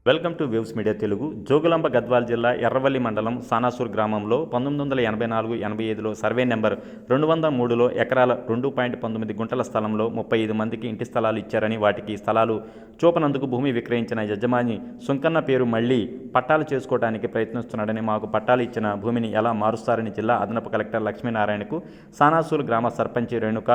Welcome to waves media Telugu. Jogulamba Gadwal జిల్లా ఎర్రవల్లి మండలం సానాసూర్ గ్రామంలో 1984-85లో సర్వే నెంబర్ 203లో ఎకరాల 2.19 గుంటల స్థలంలో 35 మందికి ఇంటి స్థలాలు ఇచ్చారని, వాటికి స్థలాలు చూపనందుకు భూమి విక్రయించిన యజమాని సుంకన్న పేరు మళ్లీ పట్టాలు చేసుకోవడానికి ప్రయత్నిస్తున్నాడని, మాకు పట్టాలు ఇచ్చిన భూమిని ఎలా మారుస్తారని జిల్లా అదనపు కలెక్టర్ లక్ష్మీనారాయణకు సానాసూర్ గ్రామ సర్పంచి రేణుక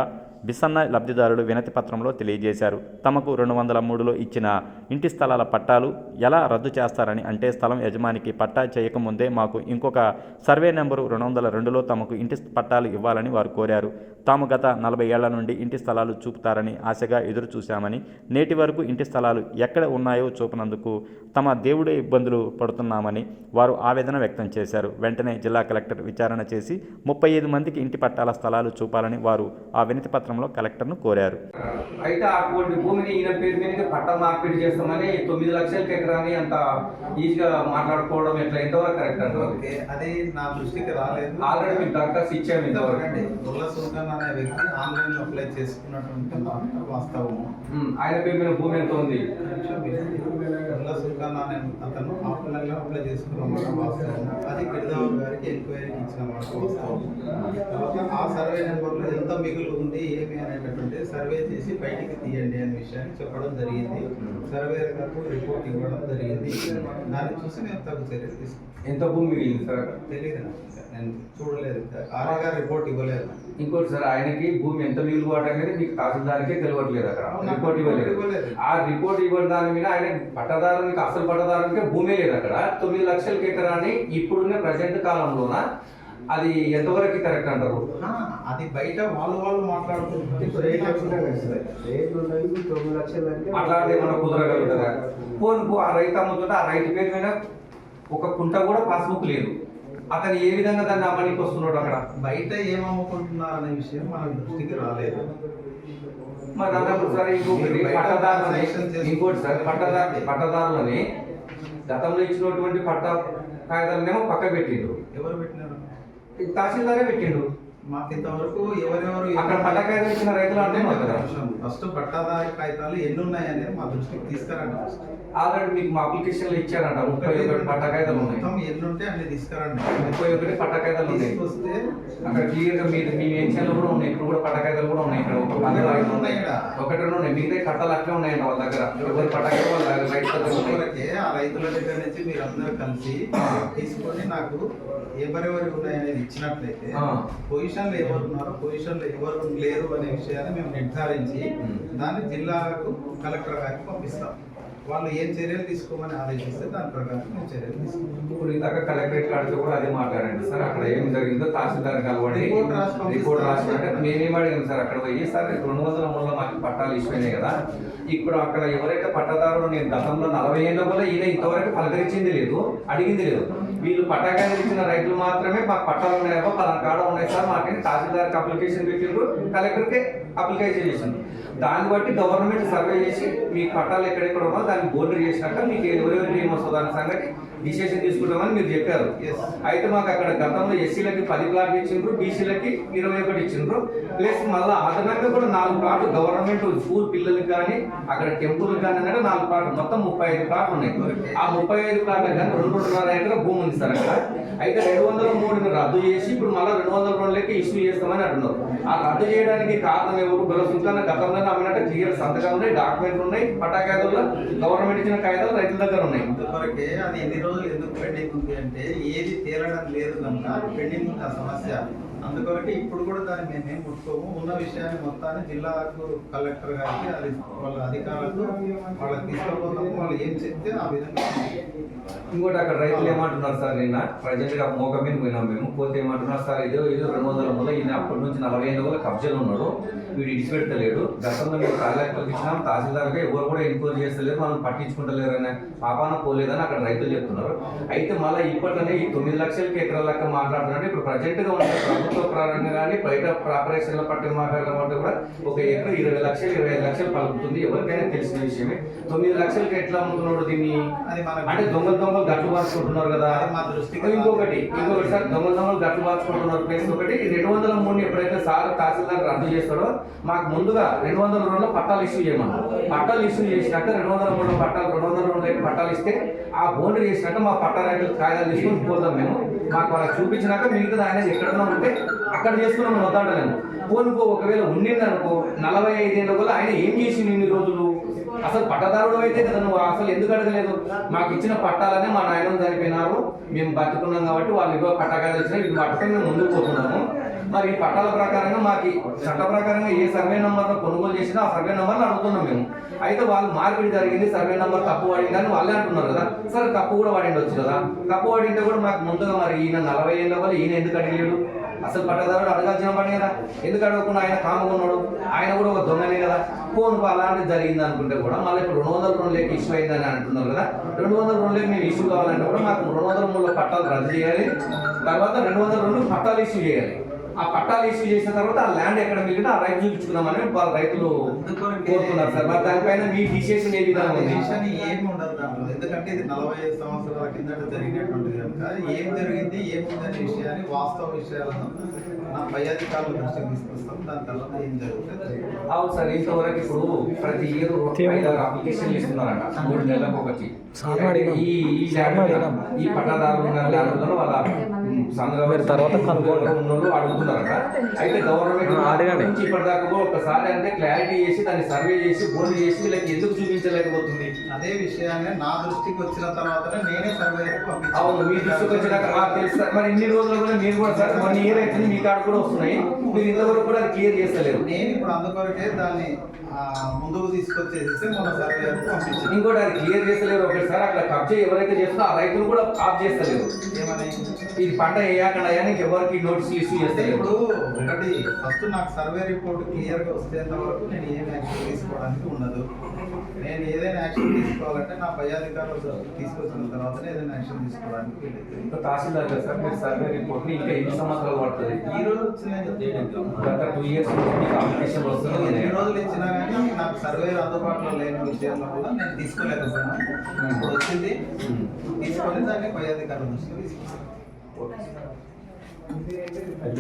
బిసన్న లబ్ధిదారులు వినతి పత్రంలో తెలియజేశారు. తమకు 203లో ఇచ్చిన ఇంటి స్థలాల పట్టాలు ఎలా రద్దు చేస్తారని, అంటే స్థలం యజమానికి పట్టా చేయకముందే మాకు ఇంకొక సర్వే నెంబరు 202లో తమకు ఇంటి పట్టాలు ఇవ్వాలని వారు కోరారు. తాము గత 40 ఏళ్ల నుండి ఇంటి స్థలాలు చూపుతారని ఆశగా ఎదురు చూశామని, నేటి వరకు ఇంటి స్థలాలు ఎక్కడ ఉన్నాయో చూపనందుకు తమ దేవుడే ఇబ్బందులు పడుతున్నామని వారు ఆవేదన వ్యక్తం చేశారు. వెంటనే జిల్లా కలెక్టర్ విచారణ చేసి 35 మందికి ఇంటి పట్టాల స్థలాలు చూపాలని వారు ఆ వినతి పత్రంలో కలెక్టర్ను కోరారు. అయితే అటువంటి భూమిని ఈయన పేరు మీద పట్టా మార్పిడి చేస్తామని 9 లక్షలకి ఎకరాని అంత ఈజీగా మాట్లాడుకోవడం ఎట్లా, ఎంతవరకు కరెక్ట్ అంటే అది నా దృష్టికి రాలేదు. ఆల్రెడీ మీకు దరఖాస్తు ఇచ్చాము. ఇంతవరకు అండి దుల్ల సుల్తాన్ అనే వ్యక్తి ఆన్లైన్ లో అప్లై చేసుకున్నటువంటి వాస్తవము. ఆయన పేరు మీద భూమి ఎంత ఉంది? దుల్ల సుల్తాన్ అనే అతను ఆన్లైన్ లో అప్లై చేసుకున్నమాట వాస్తవం. అది గిరిదావర్ గారికి ఎంక్వైరీకి ఇచ్చిన మాట వాస్తవం. తర్వాత ఆ సర్వే నెంబర్ లో ఎంత మిగులు ఉంది ఏమి అనేటటువంటి సర్వే చేసి బయటికి తీయండి అనే విషయాన్ని చెప్పడం జరిగింది. సర్వే గారు రిపోర్ట్ ఇవ్వడం జరిగింది. దాన్ని చూసి మేము తగు చర్యలు తీసుకున్నాం. ఎంత భూమి మిగిలింది సార్? తెలియదు, నేను చూడలేదు. ఆర్ఐ గారు రిపోర్ట్ ఇవ్వలేదు. ఇంకోటి సార్, ఆయనకి భూమి ఎంత మిగిలిపోవడం అనేది మీకు తహసీల్దార్కే తెలియట్లేదు. అక్కడ రిపోర్ట్ ఇవ్వలేదు. ఆ రిపోర్ట్ ఇవ్వడం దాని మీద ఆయన పట్టదారునికి, అసలు పట్టదారునికే భూమే లేదు. అక్కడ 9 లక్షలకి ఎకరాన్ని ఇప్పుడున్న ప్రజెంట్ కాలంలోన అది ఎంతవరకు కరెక్ట్ అంటారు? అది బయట వాళ్ళు మాట్లాడుకుంటే అట్లాంటి మనం కుదరగలుగుతుందా? పోను ఆ రైతు అమ్ముతుంటే ఆ రైతు పేరు మీద ఒక కుంట కూడా పాస్బుక్ లేదు. అతను ఏ విధంగా దాన్ని అమ్మడానికి వస్తున్నాడు? అక్కడ బయట ఏం అమ్ముకుంటున్నారు అనే విషయం మన దృష్టికి రాలేదు. మరి అన్నప్పుడు సార్ ఇంకోటి సార్, పట్టదారులని గతంలో ఇచ్చినటువంటి పట్టా కాగితాలనేమో పక్క పెట్టిండు. ఎవరు పెట్టినారు? తహసీల్దారే పెట్టిండు. మాకు ఇంతవరకు ఎవరెవరు అక్కడ పట్టా కాగితాలు ఇచ్చిన రైతులు అంటే ఫస్ట్ పట్టాదారి కాగితాలు ఎన్ని ఉన్నాయి అనేది మా దృష్టికి తీసుకురండి. ఆల్రెడీ మీకు మా అప్లికేషన్లో ఇచ్చారంట 31 పట్టా కాగితాలు ఉన్నాయి. ఎన్ని ఉంటే అన్ని తీసుకురండి. 31 పట్టా కాగితాలు ఉన్నాయి. వస్తే అక్కడ క్లియర్గా మీ మెన్షన్లు కూడా ఉన్నాయి. ఇప్పుడు కూడా పట్టా కాగితాలు కూడా ఉన్నాయి. ఇక్కడ ఒకటి రెండు ఉన్నాయి. మిగతా కట్టాలు అట్లే ఉన్నాయంట వాళ్ళ దగ్గర. పట్టా కాగితాలు ఆ రైతుల దగ్గర నుంచి మీరు అందరూ కలిసి తీసుకొని నాకు ఎవరెవరు ఉన్నాయనేది ఇచ్చినట్లయితే పొజిషన్లు ఎవరు ఉన్నారో పొజిషన్లు ఎవరు లేరు అనే విషయాన్ని మేము నిర్ధారించి దాన్ని జిల్లాకు కలెక్టర్ గారికి పంపిస్తాం. వాళ్ళు ఏం చర్యలు తీసుకోమని ఆదేశిస్తే దాని ప్రకారం మేము చర్యలు తీసుకుంటాం. ఇప్పుడు ఇందాక కలెక్టరేట్ కాడితో కూడా అదే మాట్లాడండి సార్. అక్కడ ఏం జరిగిందో తహసీల్దార్ కలవండి, రిపోర్ట్ రాసుకుంటే మేమేం అడిగాం సార్. అక్కడ పోయి సార్ 203లో మాకు పట్టాలు ఇష్యూ అయినాయి కదా, ఇప్పుడు అక్కడ ఎవరైతే పట్టాదారులు, నేను గతంలో 40 ఏళ్ళ వల్ల ఈయన ఇంతవరకు పలకరించింది లేదు, అడిగింది లేదు. వీళ్ళు పట్టాకాయలు ఇచ్చిన రైతులు మాత్రమే మాకు పట్టాలు ఉన్నాయో పలానా కాడ ఉన్నాయి సార్ మాకని తహసీల్దార్కి అప్లికేషన్ పెట్టిండ్రు, కలెక్టర్కే అప్లికేషన్ చేసిండ్రు. దాన్ని బట్టి గవర్నమెంట్ సర్వే చేసి మీకు పట్టాలు ఎక్కడెక్కడ ఉన్నో దాన్ని బోర్డర్ చేసినాక మీకు ఎవరెవరికి ఏమొస్తుందో దాని సంగతి డిసిషన్ తీసుకుంటామని మీరు చెప్పారు. అయితే మాకు అక్కడ గతంలో ఎస్సీలకి 10 ప్లాట్లు ఇచ్చిండ్రు, బీసీలకి 21 ఇచ్చిండ్రు. ప్లస్ మళ్ళీ అదనంగా కూడా 4 ప్లాట్లు గవర్నమెంట్ స్కూల్ పిల్లలకి కానీ అక్కడ టెంపుల్కి కానీ అంటే 4 ప్లాట్లు, మొత్తం 35 ప్లాట్లు ఉన్నాయి. ఆ 35 ప్లాట్లకు కానీ 2.5 ఎకరాల భూమి ఉంది సార్ అక్కడ. అయితే 203ని రద్దు చేసి ఇప్పుడు మళ్ళీ 202 ఇష్యూ చేస్తామని అంటున్నారు. ఆ రద్దు చేయడానికి కారణం ఎవరు? దుల్ల సుల్తాన్ గతంలో అమ్మినట్టు క్లియర్ సంతకాలు ఉన్నాయి, డాక్యుమెంట్లు ఉన్నాయి, పట్టా కాగితాల్లో గవర్నమెంట్ ఇచ్చిన కాగితాలు రైతుల దగ్గర ఉన్నాయి. ఇంతవరకే అది ఎన్ని రోజులు ఎందుకు పెండింగ్ ఉంది అంటే ఏది తేలడం లేదు కనుక పెండింగ్ ఉంది ఆ సమస్య. అందుకొరకే ఇప్పుడు కూడా దాన్ని మేమేం ముట్టుకోము. ఉన్న విషయాన్ని మొత్తాన్ని జిల్లాకు కలెక్టర్ గారికి అది వాళ్ళ అధికారులకు వాళ్ళకి తీసుకోవడం వాళ్ళు ఏం చెప్తే ఆ విధంగా. ఇంకోటి అక్కడ రైతులు ఏమంటున్నారు సార్, నిన్న ప్రజెంట్ గా మోక మీద పోయినాం మేము, పోతే ఏమంటున్నారు సార్, ఇదో 200 ఈయన అప్పటి నుంచి 40 ఏళ్ళ వల్ల కబ్జాలు ఉన్నాడు, వీడు ఇడిచిపెట్టలేడు. గతంలో మేము కలెక్టర్కి ఇచ్చినాం, తహసీల్దార్గా ఎవరు కూడా ఎంక్వైరీ చేస్తలేరు, మనం పట్టించుకుంటలేరు అనే పాపాన పోలేదని అక్కడ రైతులు చెప్తున్నారు. అయితే మళ్ళీ ఇప్పట్లోనే ఈ 9 లక్షలకి ఎకరాల లెక్క మాట్లాడుతున్నారంటే ఇప్పుడు ప్రజెంట్ గా ఉండే ప్రభుత్వం ప్రభుత్వ పరంగా కానీ బయట ఆపరేషన్ల పట్టిన మాట్లాడడం అంటే కూడా ఒక ఎకరం 20 లక్షలు 25 లక్షలు పలుకుతుంది. ఎవరికైనా తెలిసిన విషయమే. 9 లక్షలకి ఎట్లా అమ్ముతున్నాడు దీన్ని? అది మనకు అంటే దొంగలు గట్లు మార్చుకుంటున్నారు కదా. అది మా దృష్టికి ఇంకొకటి సార్, దొంగలు గట్లు మార్చుకుంటున్నారు. ప్లేస్ ఒకటి 203 ఎప్పుడైతే సార్ తహసీల్దార్ రద్దు చేస్తాడో మాకు ముందుగా 202లో పట్టాలు ఇష్యూ చేయమన్నారు. పట్టాలు ఇష్యూ చేసినాక 203 పట్టాలు 202 పట్టాలు ఇస్తే ఆ బౌండరీ చేసినాక మా పట్టా రైతులు కాగితాలు తీసుకొని పోతాం మేము. మాకు వాళ్ళకి చూపించినాక మిగతా ఆయన ఎక్కడన్నా ఉంటే అక్కడ చేసుకున్నాం వద్దాడలేము. పోనుకో ఒకవేళ ఉండింది అనుకో 45 ఏళ్ళ వల్ల ఆయన ఏం చేసింది ఇన్ని రోజులు? అసలు పట్టదారుడు అయితే కదా నువ్వు అసలు ఎందుకు అడగలేదు? మాకు ఇచ్చిన పట్టాలనే మా నాయన చనిపోయినారు, మేము బతుకున్నాం కాబట్టి వాళ్ళు ఇగో పట్టాకాయలు వచ్చినా ఇది పట్టుకొని మేము ముందుకు పోతున్నాము. మరి ఈ పట్టాల ప్రకారంగా మాకు చట్ట ప్రకారంగా ఏ సర్వే నెంబర్లో కొనుగోలు చేసినా ఆ సర్వే నెంబర్లు అడుగుతున్నాం మేము. అయితే వాళ్ళు మార్పిడి జరిగింది, సర్వే నెంబర్ తప్పు పడింది అని వాళ్ళే అంటున్నారు కదా. సరే తప్పు కూడా పడిండొచ్చు కదా. తప్పు పడింటే కూడా మాకు ముందుగా మరి ఈయన 40 ఏళ్ళ వల్ల ఈయన ఎందుకు అడిగలేడు? అసలు పట్టదారుడు అడగాల్సిన పని కదా. ఎందుకు అడగకుండా ఆయన కామకున్నాడు? ఆయన కూడా ఒక దొంగనే కదా. ఫోన్ అలాంటిది జరిగింది అనుకుంటే కూడా మళ్ళీ ఇప్పుడు 202 లేక ఇష్యూ అయిందని అంటున్నారు కదా. 202 లేక మేము ఇష్యూ కావాలంటే కూడా మాకు 203 పట్టాలు రద్దు చేయాలి. తర్వాత 202 పట్టాలు ఇష్యూ చేయాలి. ఆ పట్టాలు ఇష్యూ చేసిన తర్వాత ఆ ల్యాండ్ ఎక్కడ మిగిలితే ఆ రైతు చూపించుకుందామని వాళ్ళ రైతులు కోరుతున్నారు సార్. మరి దానిపైన మీ డిసిషన్ ఏ విధంగా ఉంది? ఏమి ఉండదు దాంట్లో. ఎందుకంటే ఇది 45 సంవత్సరాల కిందట జరిగినటువంటిది కనుక ఏం జరిగింది ఏముందనే విషయాన్ని వాస్తవ విషయాలను నా పై అధికారుల దృష్టికి తీసుకొస్తాం. దాని తర్వాత ఏం జరుగుతుంది. అవును సార్, ఇంతవరకు ఇప్పుడు ప్రతి ఇయర్ 5 అప్లికేషన్లు ఇస్తున్నారంట 3 నెలలకు ఒకటి. ఈ పట్టాదారులు ల్యాండ్లలో వాళ్ళ తర్వాత ఉన్నోళ్ళు అడుగుతున్నారట. అయితే గవర్నమెంట్ నుంచి ఇప్పటిదాకా కూడా ఒకసారి అంటే క్లారిటీ చేసి దాన్ని సర్వే చేసి బోర్డు చేసి వీళ్ళకి ఎందుకు చూపించలేకపోతుంది? అదే విషయాన్ని నా దృష్టికి వచ్చిన తర్వాతనే నేనే సర్వే పంపించాను. అవును, మీ దృష్టికి వచ్చినాక నాకు తెలుసు సార్. మరి ఇన్ని రోజులు కూడా మీరు కూడా సార్ 1 ఇయర్ అవుతుంది మీ కాడ కూడా వస్తున్నాయి, మీరు ఇంతవరకు కూడా అది క్లియర్ చేస్తలేరు. నేను ఇప్పుడు అందుకొరకే దాన్ని ముందుకు తీసుకొచ్చేసి మన సర్వే పంపించాను. ఇంకోటి అది క్లియర్ చేస్తలేరు. ఒకసారి అక్కడ కబ్జా ఎవరైతే చేస్తారో ఆ రైతులు కూడా ఆఫ్ చేస్తలేరు. ఏమని ఇది పంట వేయకుండా ఎవరికి నోటీసులు ఇష్యూ చేస్తలేరు. ఇప్పుడు ఒకటి ఫస్ట్ నాకు సర్వే రిపోర్ట్ క్లియర్గా వస్తేంత వరకు నేను ఏం యాక్షన్ తీసుకోవడానికి ఉండదు. నేను ఏదైనా యాక్షన్ తీసుకోవాలంటే నా పై అధికారులు తీసుకొచ్చిన తర్వాతనే ఏదైనా యాక్షన్ తీసుకోవడానికి వీలవుతుంది. తహసీల్దార్ గారు సార్, మీరు సర్వే రిపోర్ట్ ఇంకా ఎన్ని సంవత్సరాలు పడుతుంది? ఈ రోజు వచ్చినాయి గత 2 ఇయర్స్ అప్లికేషన్ వస్తుంది. ఎన్ని రోజులు ఇచ్చినా కానీ నాకు సర్వేలు అందుబాటులో లేని విషయంలో కూడా నేను తీసుకోలేకపోయినా ఇప్పుడు వచ్చింది తీసుకొని దాన్ని పై అధికారుల దృష్టికి తీసుకొస్తాను.